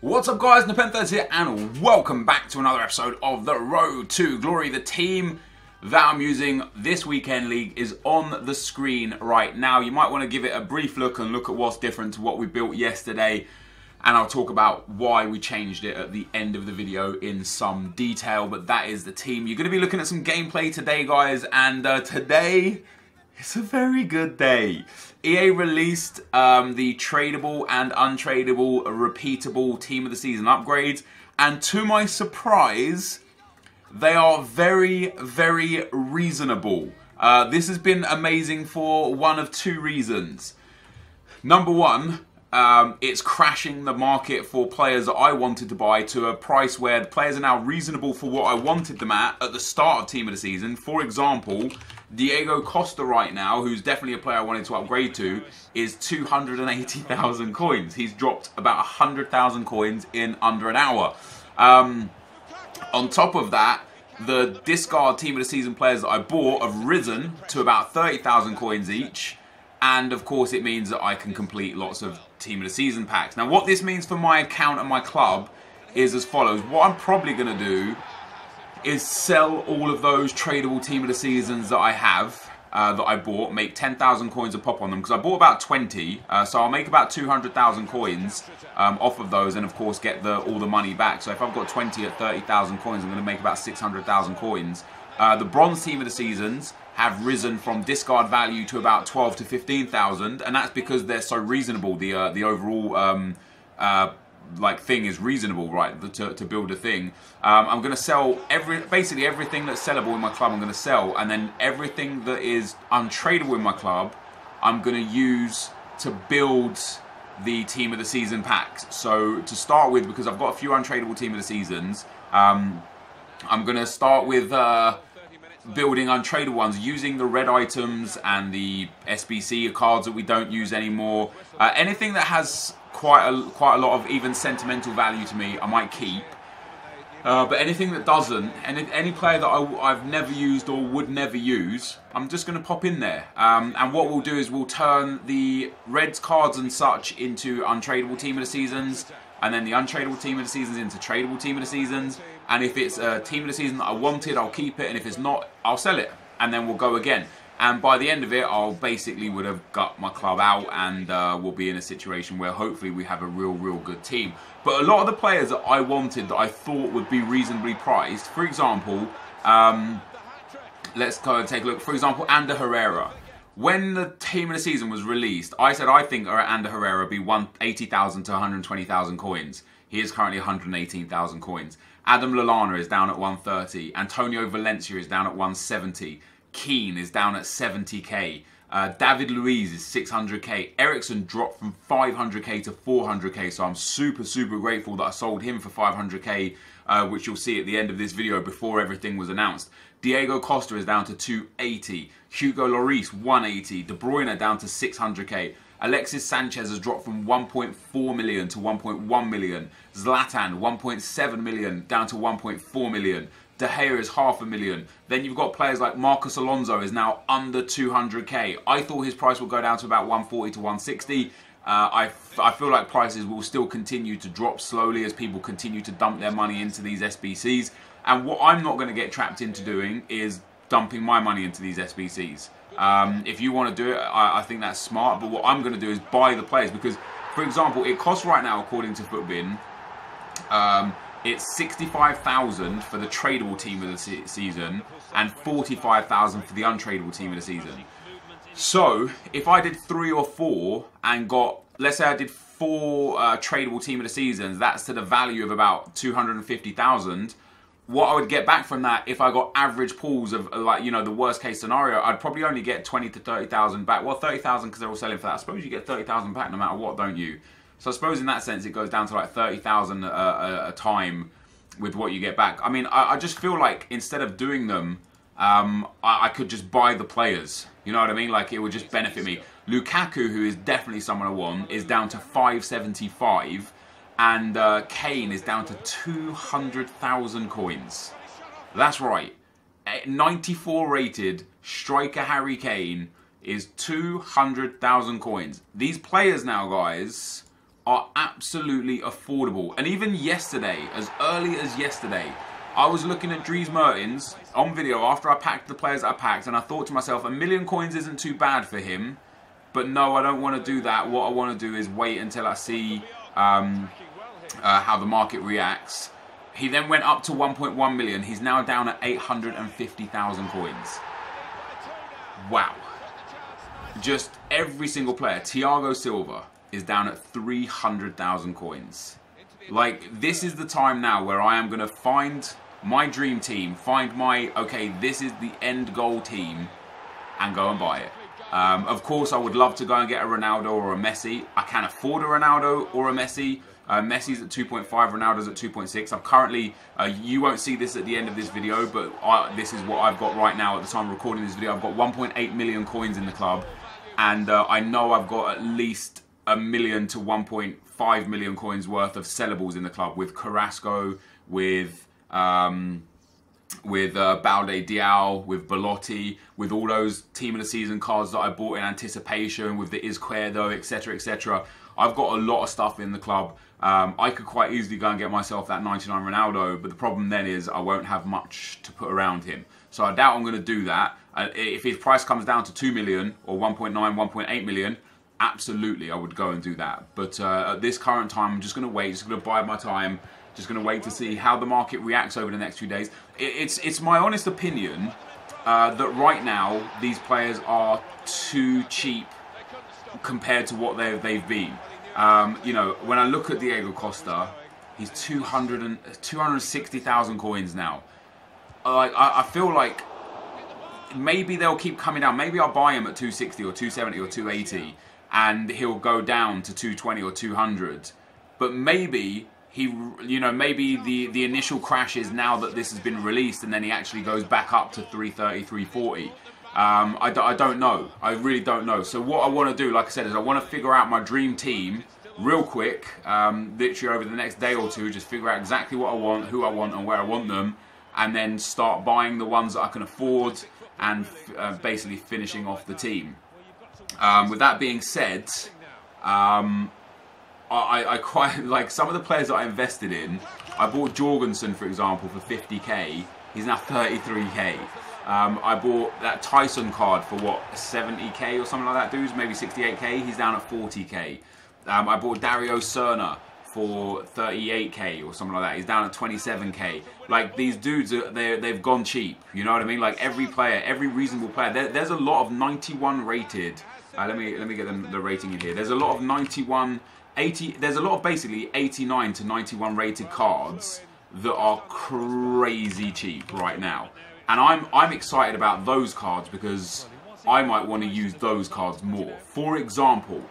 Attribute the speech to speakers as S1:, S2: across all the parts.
S1: What's up guys, NepentheZ here and welcome back to another episode of The Road to Glory. The team that I'm using this weekend league is on the screen right now. You might want to give it a brief look and look at what's different to what we built yesterday, and I'll talk about why we changed it at the end of the video in some detail, but that is the team. You're going to be looking at some gameplay today guys, and today it's a very good day. EA released the tradable and untradeable repeatable team of the season upgrades, and to my surprise, they are very, very reasonable. This has been amazing for one of two reasons. Number one, it's crashing the market for players that I wanted to buy to a price where the players are now reasonable for what I wanted them at the start of team of the season. For example, Diego Costa right now, who's definitely a player I wanted to upgrade to, is 280,000 coins. He's dropped about 100,000 coins in under an hour. On top of that, the discard team of the season players that I bought have risen to about 30,000 coins each. And of course it means that I can complete lots of team of the season packs. Now what this means for my account and my club is as follows. What I'm probably going to do is sell all of those tradable team of the seasons that I have, that I bought, make 10,000 coins a pop on them, because I bought about 20, so I'll make about 200,000 coins off of those, and of course get all the money back. So if I've got 20 at 30,000 coins, I'm going to make about 600,000 coins. The bronze team of the seasons have risen from discard value to about 12 to 15,000, and that's because they're so reasonable. The overall like thing is reasonable, right? To build a thing. I'm going to sell basically everything that's sellable in my club. I'm going to sell, and then everything that is untradeable in my club, I'm going to use to build the team of the season packs. So to start with, because I've got a few untradeable team of the seasons, I'm going to start with building untradeable ones using the red items and the SBC cards that we don't use anymore. Anything that has quite a lot of even sentimental value to me, I might keep. But anything that doesn't, and any player that I've never used or would never use, I'm just going to pop in there. And what we'll do is we'll turn the Reds cards and such into untradeable team of the seasons, and then the untradeable team of the seasons into tradable team of the seasons. And if it's a team of the season that I wanted, I'll keep it, and if it's not, I'll sell it, and then we'll go again. And by the end of it, I'll basically would have got my club out, and we'll be in a situation where hopefully we have a real good team. But a lot of the players that I wanted, that I thought would be reasonably priced, for example, let's go and take a look. For example, Ander Herrera. When the team of the season was released, I said I think Ander Herrera be 80,000 to 120,000 coins. He is currently 118,000 coins. Adam Lallana is down at 130. Antonio Valencia is down at 170. Keane is down at 70k. David Luiz is 600k. Ericsson dropped from 500k to 400k, so I'm super grateful that I sold him for 500k, which you'll see at the end of this video before everything was announced. Diego Costa is down to 280. Hugo Lloris 180. De Bruyne down to 600k. Alexis Sanchez has dropped from 1.4 million to 1.1 million. Zlatan 1.7 million down to 1.4 million. De Gea is 500,000. Then you've got players like Marcos Alonso is now under 200k. I thought his price would go down to about 140 to 160. I feel like prices will still continue to drop slowly as people continue to dump their money into these SBCs. And what I'm not going to get trapped into doing is dumping my money into these SBCs. If you want to do it, I think that's smart. But what I'm going to do is buy the players, because, for example, it costs right now, according to Footbin, it's 65,000 for the tradable team of the season and 45,000 for the untradeable team of the season. So if I did 3 or 4 and got, let's say I did 4 tradable team of the seasons, that's to the value of about 250,000. What I would get back from that, if I got average pools of, like, you know, the worst case scenario, I'd probably only get 20 to 30,000 back. Well, 30,000 because they're all selling for that. I suppose you get 30,000 back no matter what, don't you? So I suppose in that sense it goes down to like 30,000 a time with what you get back. I mean, I just feel like instead of doing them, I could just buy the players. You know what I mean? Like, it would just benefit me. Lukaku, who is definitely someone I want, is down to 575. And Kane is down to 200,000 coins. That's right. 94 rated striker Harry Kane is 200,000 coins. These players now, guys, are absolutely affordable. And even yesterday, as early as yesterday, I was looking at Dries Mertens on video after I packed the players that I packed, and I thought to myself, 1 million coins isn't too bad for him. But no, I don't want to do that. What I want to do is wait until I see how the market reacts. He then went up to 1.1 million. He's now down at 850,000 coins. Wow. Just every single player. Thiago Silva is down at 300,000 coins. Like, this is the time now where I am going to find my dream team, find my, okay, this is the end goal team, and go and buy it. Of course, I would love to go and get a Ronaldo or a Messi. I can't afford a Ronaldo or a Messi. Messi's at 2.5, Ronaldo's at 2.6. I'm currently, you won't see this at the end of this video, but this is what I've got right now at the time of recording this video. I've got 1.8 million coins in the club, and I know I've got at least 1 million to 1.5 million coins worth of sellables in the club, with Carrasco, with Balde Diao, with Belotti, with all those team of the season cards that I bought in anticipation, with the Izquierdo, etc, etc. I've got a lot of stuff in the club. I could quite easily go and get myself that 99 Ronaldo, but the problem then is I won't have much to put around him. So I doubt I'm going to do that. If his price comes down to 2 million or 1.9, 1.8 million, absolutely I would go and do that. But at this current time, I'm just going to wait, just going to bide my time. Just going to wait to see how the market reacts over the next few days. It's my honest opinion that right now these players are too cheap compared to what they've been. You know, when I look at Diego Costa, he's 260,000 coins now. I feel like maybe they'll keep coming down. Maybe I'll buy him at 260 or 270 or 280, and he'll go down to 220 or 200. But maybe maybe the initial crash is now that this has been released, and then he actually goes back up to 330, 340. I don't know. I really don't know. So what I want to do, like I said, is I want to figure out my dream team real quick, literally over the next day or two, just figure out exactly what I want, who I want, and where I want them, and then start buying the ones that I can afford, and basically finishing off the team. With that being said, I quite like some of the players that I invested in. I bought Jorgensen, for example, for 50k. He's now 33k. I bought that Tyson card for what, 70k or something like that, dudes, maybe 68k. He's down at 40k. I bought Dario Serna for 38k or something like that. He's down at 27k. Like, these dudes, they've gone cheap. You know what I mean? Like, every player, every reasonable player. There's a lot of 91 rated. Let me get the rating in here. There's a lot of 91. 80, there's a lot of basically 89 to 91 rated cards that are crazy cheap right now, and I'm excited about those cards because I might want to use those cards more. For example,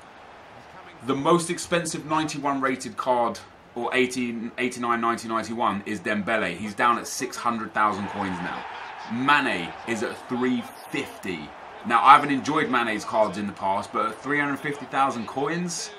S1: the most expensive 91 rated card, or 89, 90, 91, is Dembele. He's down at 600,000 coins now. Mane is at 350. Now, I haven't enjoyed Mane's cards in the past, but at 350,000 coins,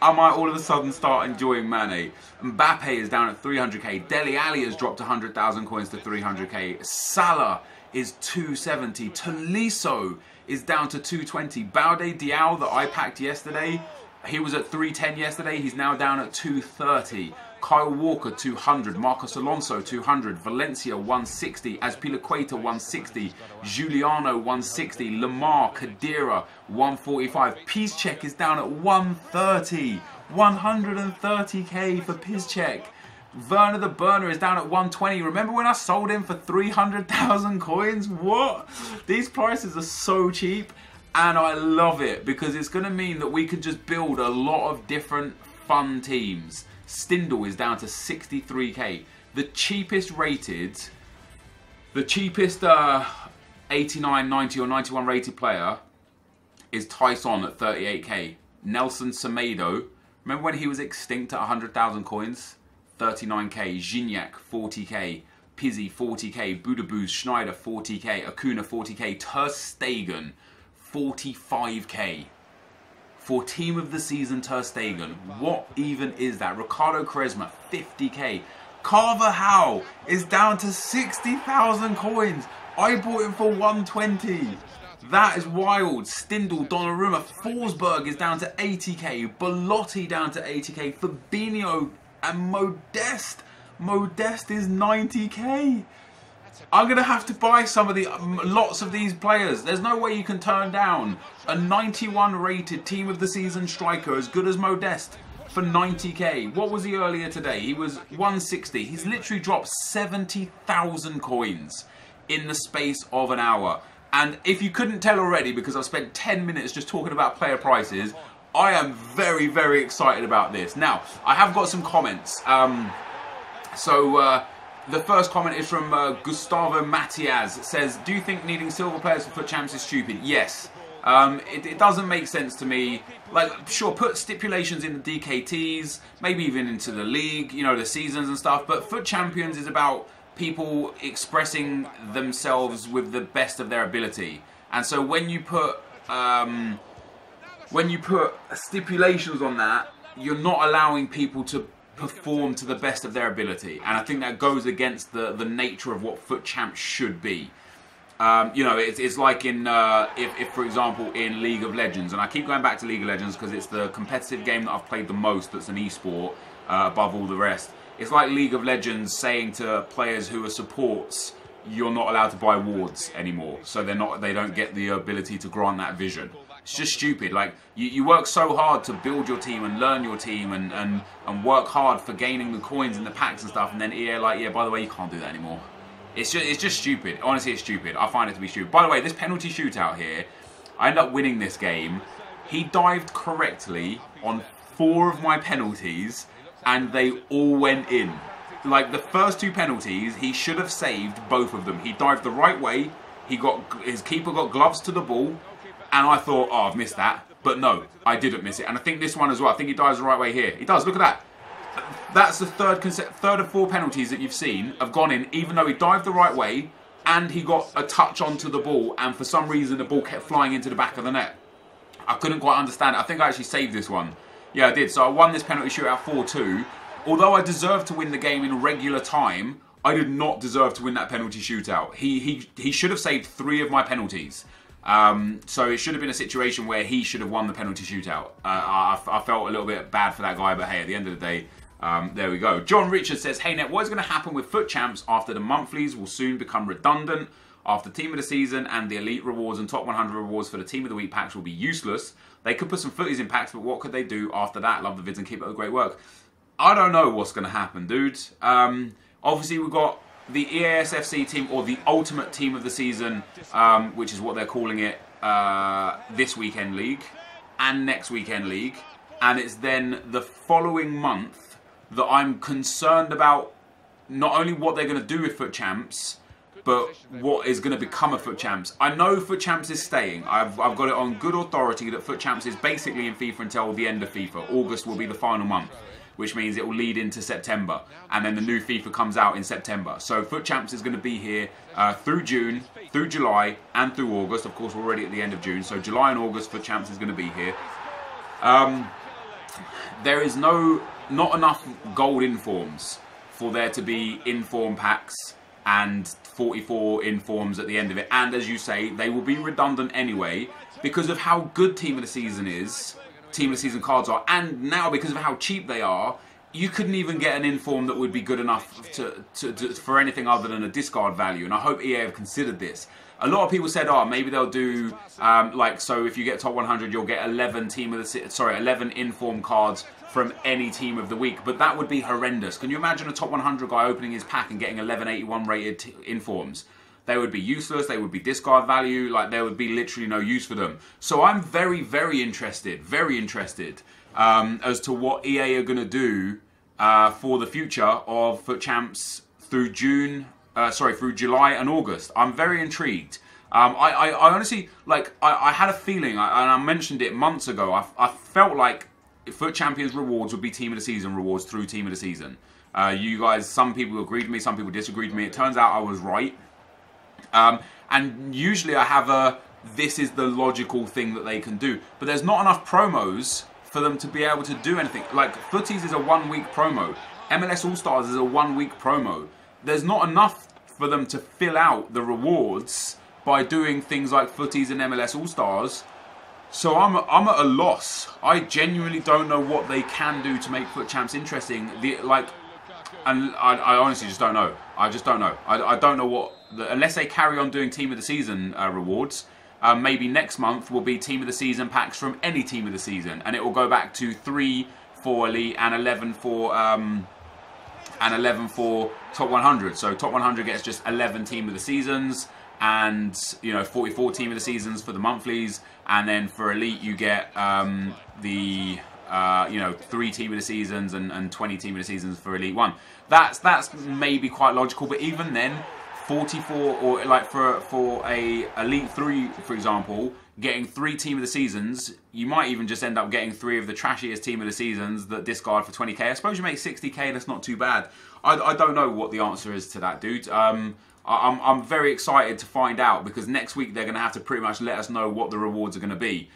S1: I might all of a sudden start enjoying Mane. Mbappe is down at 300k. Dele Alli has dropped 100,000 coins to 300k. Salah is 270. Tolisso is down to 220. Balde Diao that I packed yesterday, he was at 310 yesterday. He's now down at 230. Kyle Walker 200. Marcos Alonso 200. Valencia 160. Azpilicueta 160. Giuliano 160. Lamar Khedira 145. Piszczek is down at 130. 130k for Piszczek. Werner the Burner is down at 120. Remember when I sold him for 300,000 coins? What? These prices are so cheap, and I love it because it's going to mean that we can just build a lot of different fun teams. Stindl is down to 63k. The cheapest rated, the cheapest 89, 90 or 91 rated player is Tyson at 38k. Nelson Semedo, remember when he was extinct at 100,000 coins? 39k. Gignac 40k. Pizzi 40k. Budabus, Schneider 40k. Acuna 40k. Ter Stegen 45k. For team of the season, Ter Stegen. What even is that? Ricardo Quaresma, 50k. Carvajal is down to 60,000 coins. I bought him for 120. That is wild. Stindl, Donnarumma, Forsberg is down to 80k. Belotti down to 80k. Fabinho and Modeste. Modeste is 90k. I'm going to have to buy lots of these players. There's no way you can turn down a 91 rated team of the season striker as good as Modeste for 90k. What was he earlier today? He was 160. He's literally dropped 70,000 coins in the space of an hour. And if you couldn't tell already, because I've spent 10 minutes just talking about player prices, I am very, very excited about this. Now, I have got some comments. The first comment is from Gustavo Matias. It says, do you think needing silver players for FUT Champs is stupid? Yes. It doesn't make sense to me. Like, sure, put stipulations in the DKTs, maybe even into the league, you know, the seasons and stuff. But FUT Champions is about people expressing themselves with the best of their ability. And so when you put stipulations on that, you're not allowing people to perform to the best of their ability, and I think that goes against the nature of what FUT Champs should be. You know, it's like in if for example in League of Legends, and I keep going back to League of Legends because it's the competitive game that I've played the most that's an esport above all the rest. It's like League of Legends saying to players who are supports, you're not allowed to buy wards anymore, so they don't get the ability to grant that vision. It's just stupid. Like, you work so hard to build your team and learn your team and work hard for gaining the coins and the packs and stuff, and then EA like, yeah, by the way, you can't do that anymore. It's just stupid. Honestly, it's stupid. I find it to be stupid. By the way, this penalty shootout here, I ended up winning this game. He dived correctly on 4 of my penalties, and they all went in. Like, the first 2 penalties, he should have saved both of them. He dived the right way. His keeper got gloves to the ball. And I thought, oh, I've missed that. But no, I didn't miss it. And I think this one as well. I think he dives the right way here. He does. Look at that. That's the third of 4 penalties that you've seen have gone in, even though he dived the right way and he got a touch onto the ball. And for some reason, the ball kept flying into the back of the net. I couldn't quite understand it. I think I actually saved this one. Yeah, I did. So I won this penalty shootout 4-2. Although I deserved to win the game in regular time, I did not deserve to win that penalty shootout. He should have saved 3 of my penalties. So it should have been a situation where he should have won the penalty shootout. I felt a little bit bad for that guy, but hey, at the end of the day, there we go. John Richard says, hey Net, what is going to happen with FUT Champs after the monthlies will soon become redundant? After Team of the Season and the Elite rewards and Top 100 rewards for the Team of the Week packs will be useless. They could put some footies in packs, but what could they do after that? Love the vids and keep up the great work. I don't know what's going to happen, dude. Obviously, we've got the EASFC team, or the Ultimate Team of the Season, which is what they're calling it, this weekend league and next weekend league. And it's then the following month that I'm concerned about not only what they're going to do with FUT Champs, but what is going to become of FUT Champs. I know FUT Champs is staying. I've got it on good authority that FUT Champs is basically in FIFA until the end of FIFA. August will be the final month, which means it will lead into September. And then the new FIFA comes out in September. So FUT Champs is going to be here through June, through July, and through August. Of course, we're already at the end of June. So July and August, FUT Champs is going to be here. There is not enough gold informs for there to be inform packs and 44 informs at the end of it. And as you say, they will be redundant anyway because of how good Team of the Season is. Team of the Season cards are, and now because of how cheap they are, you couldn't even get an inform that would be good enough for anything other than a discard value. And I hope EA have considered this. A lot of people said, oh, maybe they'll do so if you get top 100, you'll get 11 11 inform cards from any team of the week. But that would be horrendous. Can you imagine a top 100 guy opening his pack and getting 1181 rated informs? They would be useless, they would be discard value, like there would be literally no use for them. So I'm very, very interested as to what EA are going to do for the future of FUT Champs through through July and August. I'm very intrigued. I honestly, like, I had a feeling, and I mentioned it months ago, I felt like FUT Champions rewards would be Team of the Season rewards through Team of the Season. You guys, some people agreed with me, some people disagreed with me. It turns out I was right. And usually I have this is the logical thing that they can do. But there's not enough promos for them to be able to do anything. Like, Footies is a 1-week promo. MLS All-Stars is a 1-week promo. There's not enough for them to fill out the rewards by doing things like footies and MLS All-Stars. So I'm at a loss. I genuinely don't know what they can do to make Foot Champs interesting. And I honestly just don't know. I just don't know. I don't know what... unless they carry on doing Team of the Season rewards, maybe next month will be Team of the Season packs from any Team of the Season. And it will go back to 3 for Elite and 11 for Top 100. So Top 100 gets just 11 Team of the Seasons and, you know, 44 Team of the Seasons for the monthlies. And then for Elite you get you know, 3 Team of the Seasons and 20 Team of the Seasons for Elite 1. That's maybe quite logical, but even then, 44, or like for a Elite 3, for example, getting 3 Team of the Seasons, you might even just end up getting 3 of the trashiest Team of the Seasons that discard for 20k. I suppose you make 60k, that's not too bad. I don't know what the answer is to that, dude. I'm very excited to find out, because next week they're going to have to pretty much let us know what the rewards are going to be.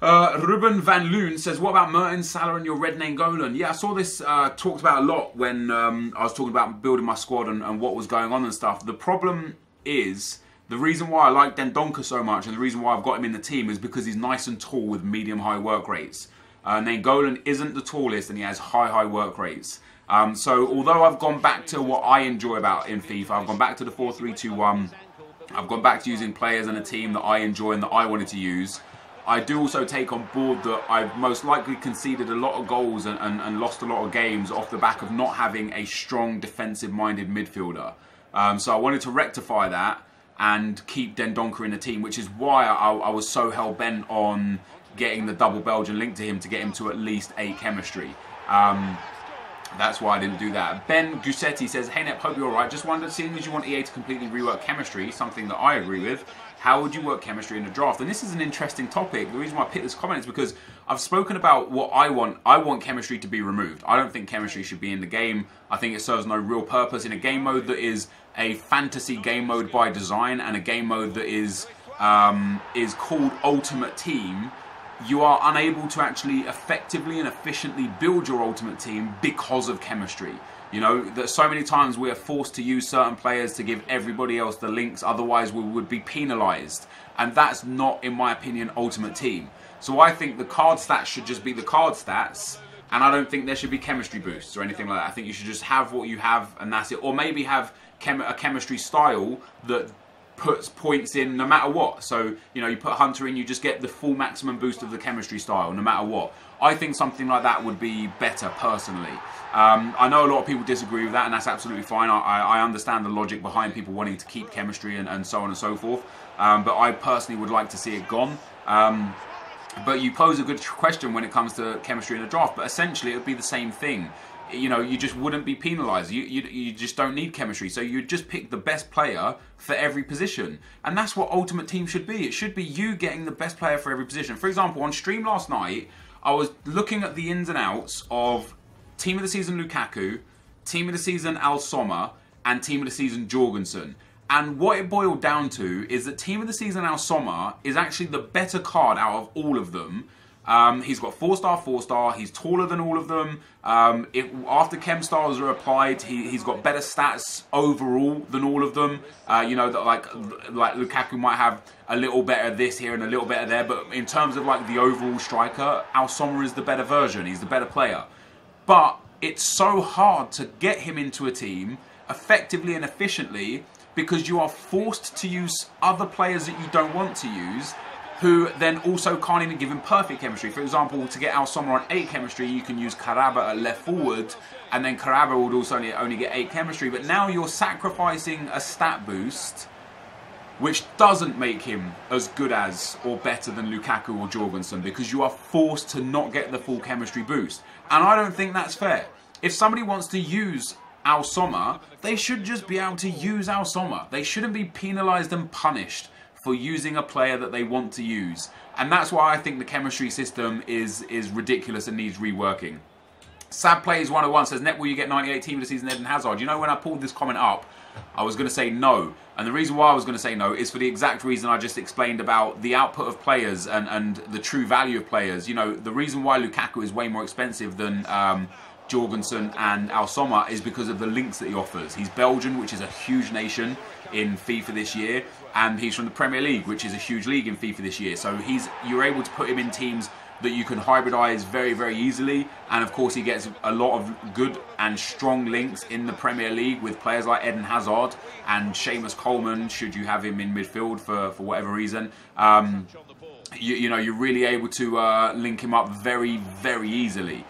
S1: Ruben Van Loon says, what about Mertens, Salah and your red name Golan? Yeah, I saw this talked about a lot when I was talking about building my squad and what was going on and stuff. The problem is, the reason why I like Dendoncker so much and the reason why I've got him in the team is because he's nice and tall with medium-high work rates. Golan isn't the tallest and he has high work rates. So although I've gone back to what I enjoy about in FIFA, I've gone back to the 4-3-2-1, I've gone back to using players and a team that I enjoy and that I wanted to use, I do also take on board that I've most likely conceded a lot of goals and lost a lot of games off the back of not having a strong defensive-minded midfielder. So I wanted to rectify that and keep Dendoncker in the team, which is why I was so hell-bent on getting the double Belgian link to him to get him to at least 8 chemistry. That's why I didn't do that. Ben Gussetti says, hey Nep, hope you're alright. Just wondered, seeing as you want EA to completely rework chemistry, something that I agree with, how would you work chemistry in a draft? And this is an interesting topic. The reason why I picked this comment is because I've spoken about what I want. I want chemistry to be removed. I don't think chemistry should be in the game. I think it serves no real purpose in a game mode that is a fantasy game mode by design and a game mode that is called Ultimate Team. You are unable to actually effectively and efficiently build your ultimate team because of chemistry. You know, that so many times we are forced to use certain players to give everybody else the links, otherwise we would be penalised. And that's not, in my opinion, Ultimate Team. So I think the card stats should just be the card stats, and I don't think there should be chemistry boosts or anything like that. I think you should just have what you have and that's it. Or maybe have a chemistry style that puts points in no matter what. So, you know, you put Hunter in, you just get the full maximum boost of the chemistry style no matter what. I think something like that would be better, personally. I know a lot of people disagree with that, and that's absolutely fine. I understand the logic behind people wanting to keep chemistry and so on and so forth. But I personally would like to see it gone. But you pose a good question when it comes to chemistry in a draft, but essentially it would be the same thing. You know, you just wouldn't be penalised. You just don't need chemistry. So you'd just pick the best player for every position. And that's what Ultimate Team should be. It should be you getting the best player for every position. For example, on stream last night, I was looking at the ins and outs of Team of the Season Lukaku, Team of the Season Al Sommer, and Team of the Season Jorgensen. And what it boiled down to is that Team of the Season Al Sommer is actually the better card out of all of them. He's got 4-star, 4-star, he's taller than all of them. After chem styles are applied, he's got better stats overall than all of them. You know, that like Lukaku might have a little better this here and a little better there, but in terms of like the overall striker, Al Sommer is the better version, he's the better player. But it's so hard to get him into a team effectively and efficiently because you are forced to use other players that you don't want to use, who then also can't even give him perfect chemistry. For example, to get Al Sommer on 8 chemistry, you can use Karaba at left forward, and then Karaba would also only get 8 chemistry. But now you're sacrificing a stat boost, which doesn't make him as good as or better than Lukaku or Jorgensen, because you are forced to not get the full chemistry boost. And I don't think that's fair. If somebody wants to use Al Sommer, they should just be able to use Al Sommer. They shouldn't be penalised and punished for using a player that they want to use. And that's why I think the chemistry system is ridiculous and needs reworking. Sad Plays 101 says, Net, will you get 98 Team of the Season Eden Hazard? You know, when I pulled this comment up, I was going to say no. And the reason why I was going to say no is for the exact reason I just explained about the output of players and the true value of players. You know, the reason why Lukaku is way more expensive than Jorgensen and Al Sommer is because of the links that he offers. He's Belgian, which is a huge nation in FIFA this year, and he's from the Premier League, which is a huge league in FIFA this year. So you're able to put him in teams that you can hybridize very, very easily, and of course he gets a lot of good and strong links in the Premier League with players like Eden Hazard and Seamus Coleman, should you have him in midfield for whatever reason. You know, you're really able to link him up very, very easily.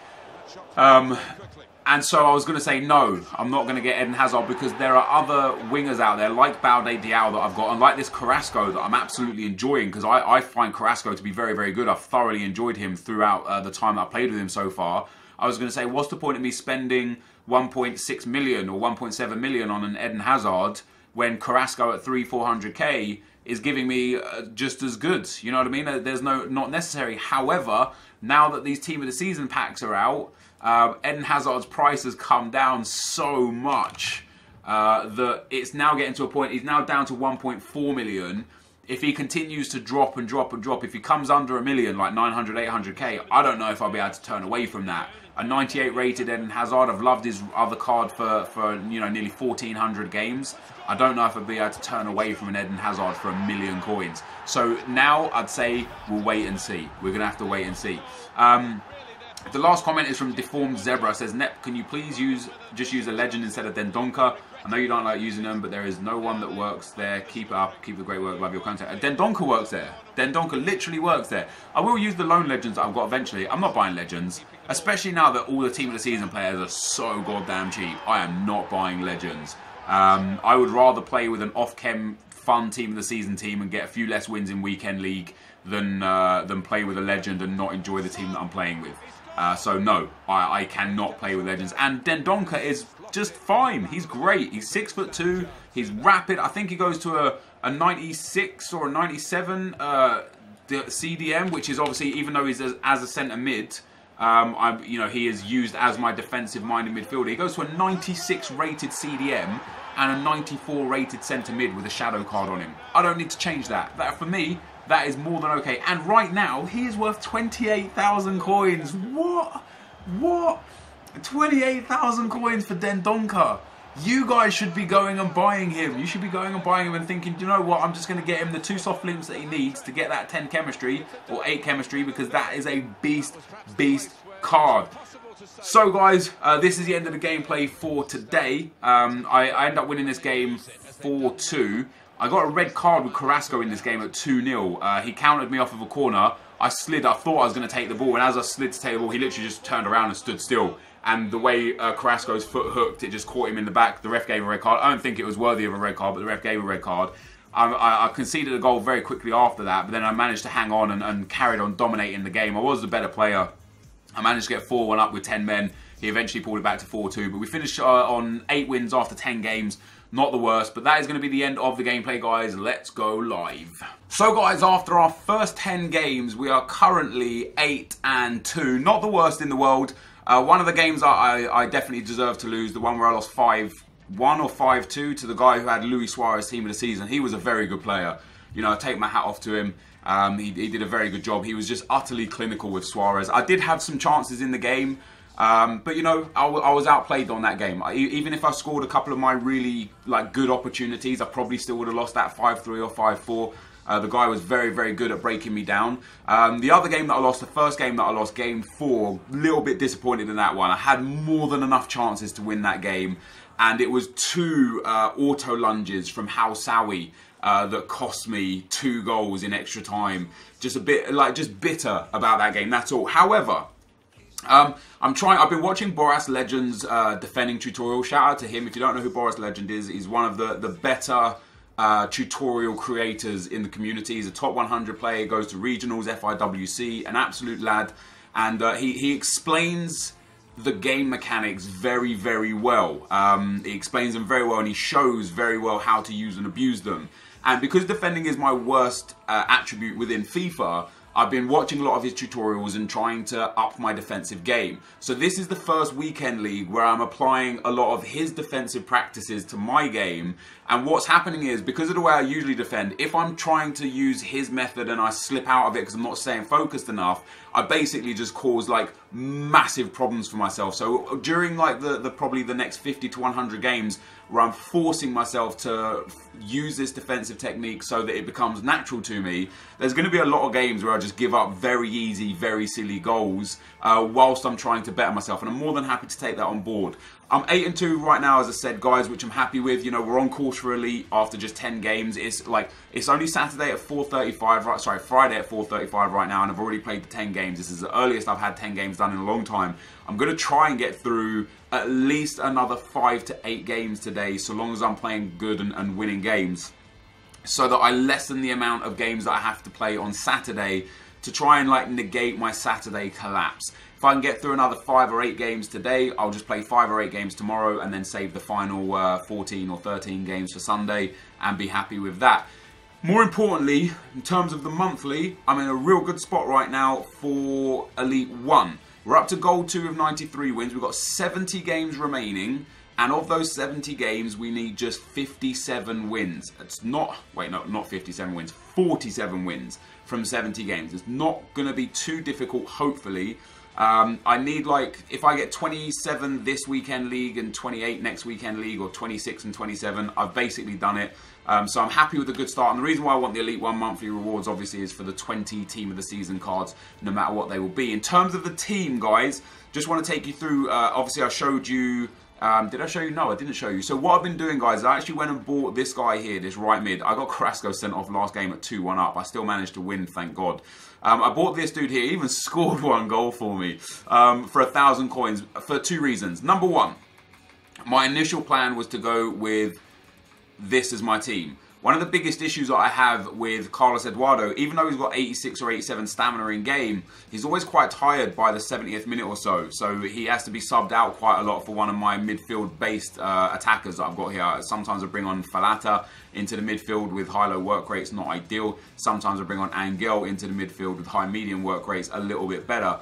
S1: And so I was going to say, no, I'm not going to get Eden Hazard, because there are other wingers out there like Balde Diao that I've got, and like this Carrasco that I'm absolutely enjoying, because I find Carrasco to be very, very good. I've thoroughly enjoyed him throughout the time that I've played with him so far. I was going to say, what's the point of me spending 1.6 million or 1.7 million on an Eden Hazard when Carrasco at 300-400k is giving me just as good? You know what I mean? There's not necessary. However, now that these Team of the Season packs are out, Eden Hazard's price has come down so much that it's now getting to a point, he's now down to 1.4 million. If he continues to drop and drop and drop, if he comes under a million, like 900, 800k, I don't know if I'll be able to turn away from that. A 98 rated Eden Hazard, I've loved his other card for you know, nearly 1400 games. I don't know if I'll be able to turn away from an Eden Hazard for 1,000,000 coins. So now I'd say we'll wait and see. We're going to have to wait and see. The last comment is from Deformed Zebra. It says, Nep, can you please just use a legend instead of Dendonka? I know you don't like using them, but there is no one that works there. Keep it up. Keep the great work. Love your content. Dendonka works there. Dendonka literally works there. I will use the loan legends that I've got eventually. I'm not buying legends, especially now that all the Team of the Season players are so goddamn cheap. I am not buying legends. I would rather play with an off-chem fun Team of the Season team and get a few less wins in Weekend League than play with a legend and not enjoy the team that I'm playing with. So no, I cannot play with legends. And Dendonka is just fine. He's great. He's 6'2". He's rapid. I think he goes to a 96 or a 97 CDM, which is obviously, even though he's as a centre mid, you know, he is used as my defensive-minded midfielder. He goes to a 96 rated CDM and a 94 rated centre mid with a shadow card on him. I don't need to change that. That, for me, that is more than okay. And right now, he is worth 28,000 coins. What? What? 28,000 coins for Dendonka. You guys should be going and buying him. You should be going and buying him and thinking, you know what, I'm just going to get him the 2 soft links that he needs to get that 10 chemistry or 8 chemistry, because that is a beast card. So guys, this is the end of the gameplay for today. I end up winning this game 4-2. I got a red card with Carrasco in this game at 2-0. He countered me off of a corner. I slid. I thought I was going to take the ball, and as I slid to take the ball, he literally just turned around and stood still. And the way Carrasco's foot hooked, it just caught him in the back. The ref gave a red card. I don't think it was worthy of a red card, but the ref gave a red card. I conceded a goal very quickly after that, but then I managed to hang on and carried on dominating the game. I was the better player. I managed to get 4-1 up with 10 men. He eventually pulled it back to 4-2, but we finished on 8 wins after 10 games. Not the worst, but that is going to be the end of the gameplay, guys. Let's go live. So, guys, after our first 10 games, we are currently 8-2. Not the worst in the world. One of the games I definitely deserve to lose, the one where I lost 5-1 or 5-2 to the guy who had Luis Suarez Team of the Season. He was a very good player. You know, I take my hat off to him. He did a very good job. He was just utterly clinical with Suarez. I did have some chances in the game. But you know, I was outplayed on that game. Even if I scored a couple of my really good opportunities, I probably still would have lost that 5-3 or 5-4. The guy was very good at breaking me down. The other game that I lost, the first game that I lost, game 4, a little bit disappointed in that one. I had more than enough chances to win that game, and it was 2 auto lunges from Hausawi that cost me 2 goals in extra time. Just a bit just bitter about that game. That's all. However, I've been watching Boras Legend's defending tutorial. Shout out to him. If you don't know who Boras Legend is, he's one of the better tutorial creators in the community. He's a top 100 player, goes to regionals, FIWC, an absolute lad. And he explains the game mechanics very well. He explains them very well, and he shows very well how to use and abuse them. And because defending is my worst attribute within FIFA, I've been watching a lot of his tutorials and trying to up my defensive game. So this is the first weekend league where I'm applying a lot of his defensive practices to my game. And what's happening is, because of the way I usually defend, if I'm trying to use his method and I slip out of it because I'm not staying focused enough, I basically just caused like massive problems for myself. So during like probably the next 50 to 100 games where I'm forcing myself to use this defensive technique so that it becomes natural to me, there's going to be a lot of games where I just give up very easy, very silly goals whilst I'm trying to better myself, and I'm more than happy to take that on board. I'm 8-2 right now, as I said, guys, which I'm happy with. You know, we're on course for elite after just 10 games. It's only Saturday at 4:35, right? Sorry, Friday at 4:35 right now, and I've already played the 10 games. This is the earliest I've had 10 games done in a long time. I'm going to try and get through at least another 5 to 8 games today, so long as I'm playing good and winning games, so that I lessen the amount of games that I have to play on Saturday to try and like negate my Saturday collapse. If I can get through another 5 or 8 games today, I'll just play 5 or 8 games tomorrow and then save the final 14 or 13 games for Sunday and be happy with that. More importantly, in terms of the monthly, I'm in a real good spot right now for Elite 1. We're up to Gold 2 of 93 wins. We've got 70 games remaining. And of those 70 games, we need just 57 wins. It's not, wait, no, not 57 wins, 47 wins from 70 games. It's not going to be too difficult, hopefully. I need, like, if I get 27 this weekend league and 28 next weekend league, or 26 and 27, I've basically done it. So I'm happy with a good start. And the reason why I want the Elite 1 monthly rewards, obviously, is for the 20 Team of the Season cards, no matter what they will be. In terms of the team, guys, just want to take you through, obviously I showed you... did I show you? No, I didn't show you. So what I've been doing, guys, I actually went and bought this guy here, this right mid. I got Carrasco sent off last game at 2-1 up. I still managed to win, thank God. I bought this dude here. He even scored 1 goal for me for 1,000 coins for 2 reasons. Number 1, my initial plan was to go with this as my team. One of the biggest issues that I have with Carlos Eduardo, even though he's got 86 or 87 stamina in game, he's always quite tired by the 70th minute or so. So he has to be subbed out quite a lot for one of my midfield-based attackers that I've got here. Sometimes I bring on Falata into the midfield with high-low work rates, not ideal. Sometimes I bring on Angel into the midfield with high-medium work rates, a little bit better.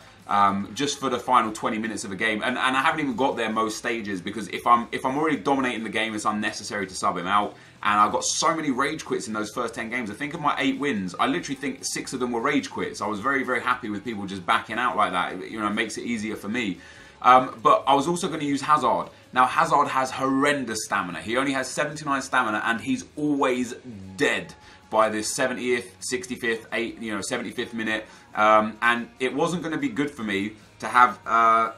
S1: Just for the final 20 minutes of a game, and I haven't even got there most stages, because if I'm already dominating the game, it's unnecessary to sub him out. And I've got so many rage quits in those first 10 games. I think of my 8 wins, I literally think 6 of them were rage quits. I was very, very happy with people just backing out like that. You know, it makes it easier for me. But I was also going to use Hazard. Now, Hazard has horrendous stamina. He only has 79 stamina, and he's always dead by the 70th, 65th, 75th minute. And it wasn't going to be good for me to have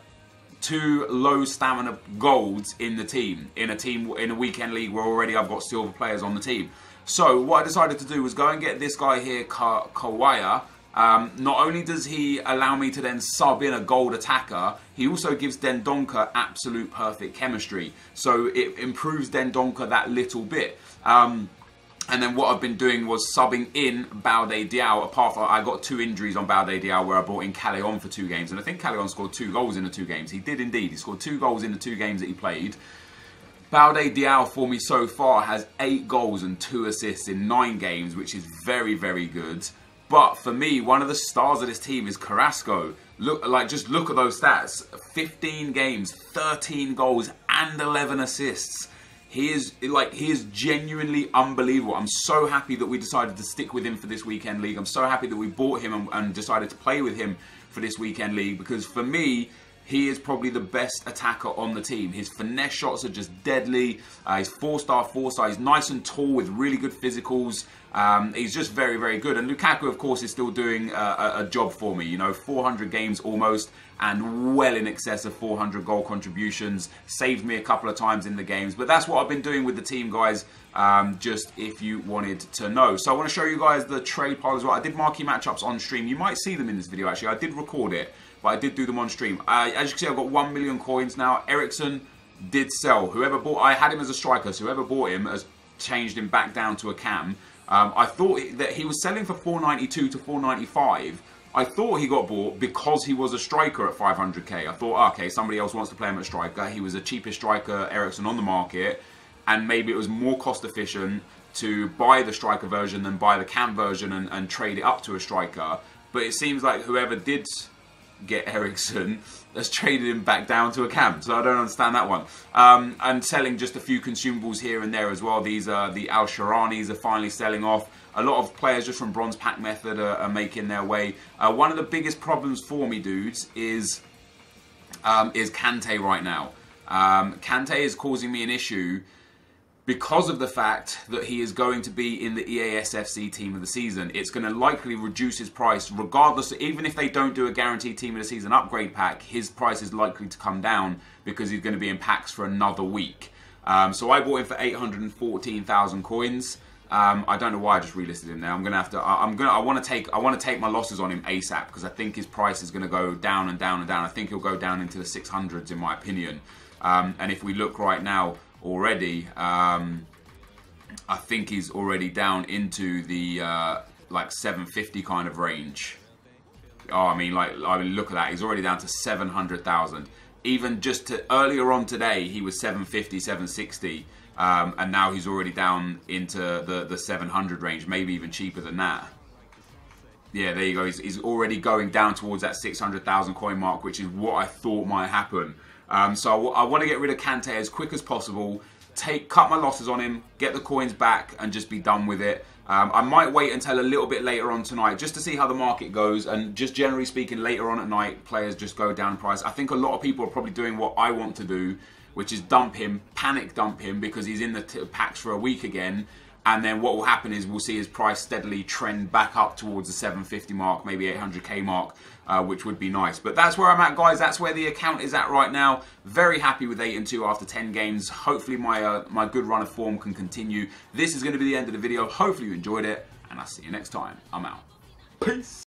S1: 2 low stamina golds in the team, in a weekend league where already I've got silver players on the team. So what I decided to do was go and get this guy here, Kawaya. Not only does he allow me to then sub in a gold attacker, he also gives Dendoncker absolute perfect chemistry. So it improves Dendoncker that little bit. And then what I've been doing was subbing in Balde Diao. Apart from, I got 2 injuries on Balde Diao where I brought in Callejon for 2 games. And I think Callejon scored 2 goals in the 2 games. He did indeed. He scored 2 goals in the 2 games that he played. Balde Diao for me so far has 8 goals and 2 assists in 9 games, which is very, very good. But for me, one of the stars of this team is Carrasco. Just look at those stats. 15 games, 13 goals and 11 assists. He is genuinely unbelievable. I'm so happy that we decided to stick with him for this weekend league. I'm so happy that we bought him and decided to play with him for this weekend league, because for me, he is probably the best attacker on the team. His finesse shots are just deadly. He's 4-star, 4-star. He's nice and tall with really good physicals. He's just very, very good. And Lukaku, of course, is still doing a job for me. You know, 400 games almost, and well in excess of 400 goal contributions. Saved me a couple of times in the games. But that's what I've been doing with the team, guys, just if you wanted to know. So I want to show you guys the trade pile as well. I did marquee matchups on stream. You might see them in this video, actually. I did record it, but I did do them on stream. As you can see, I've got 1 million coins now. Ericsson did sell. Whoever bought, I had him as a striker, so whoever bought him has changed him back down to a cam. I thought that he was selling for 492 to 495. I thought he got bought because he was a striker at 500k. I thought, okay, somebody else wants to play him at striker. He was the cheapest striker, Ericsson, on the market, and maybe it was more cost efficient to buy the striker version than buy the cam version and trade it up to a striker. But it seems like whoever did get Ericsson has traded him back down to a cam. So I don't understand that one. And selling just a few consumables here and there as well. These are the Al Sharanis are finally selling off. A lot of players just from Bronze Pack Method are making their way. One of the biggest problems for me, dudes, is Kante right now. Kante is causing me an issue because of the fact that he is going to be in the EASFC Team of the Season. It's going to likely reduce his price regardless. Even if they don't do a guaranteed Team of the Season upgrade pack, his price is likely to come down because he's going to be in packs for another week. So I bought him for 814,000 coins. I don't know why I just relisted him there. I'm gonna have to. I want to take my losses on him ASAP because I think his price is going to go down and down and down. I think he'll go down into the 600s in my opinion. And if we look right now already, I think he's already down into the like 750 kind of range. Oh, I mean, look at that. He's already down to 700,000. Even just earlier on today, he was 750, 760. And now he's already down into the 700 range, maybe even cheaper than that. Yeah, there you go. He's already going down towards that 600,000 coin mark, which is what I thought might happen. So I want to get rid of Kante as quick as possible, cut my losses on him, get the coins back, and just be done with it. I might wait until a little bit later on tonight just to see how the market goes, and just generally speaking, later on at night, players just go down in price. I think a lot of people are probably doing what I want to do, which is dump him, panic dump him, because he's in the packs for a week again. And then what will happen is we'll see his price steadily trend back up towards the 750 mark, maybe 800k mark, which would be nice. But that's where I'm at, guys. That's where the account is at right now. Very happy with 8-2 after 10 games. Hopefully my good run of form can continue. This is going to be the end of the video. Hopefully you enjoyed it, and I'll see you next time. I'm out. Peace.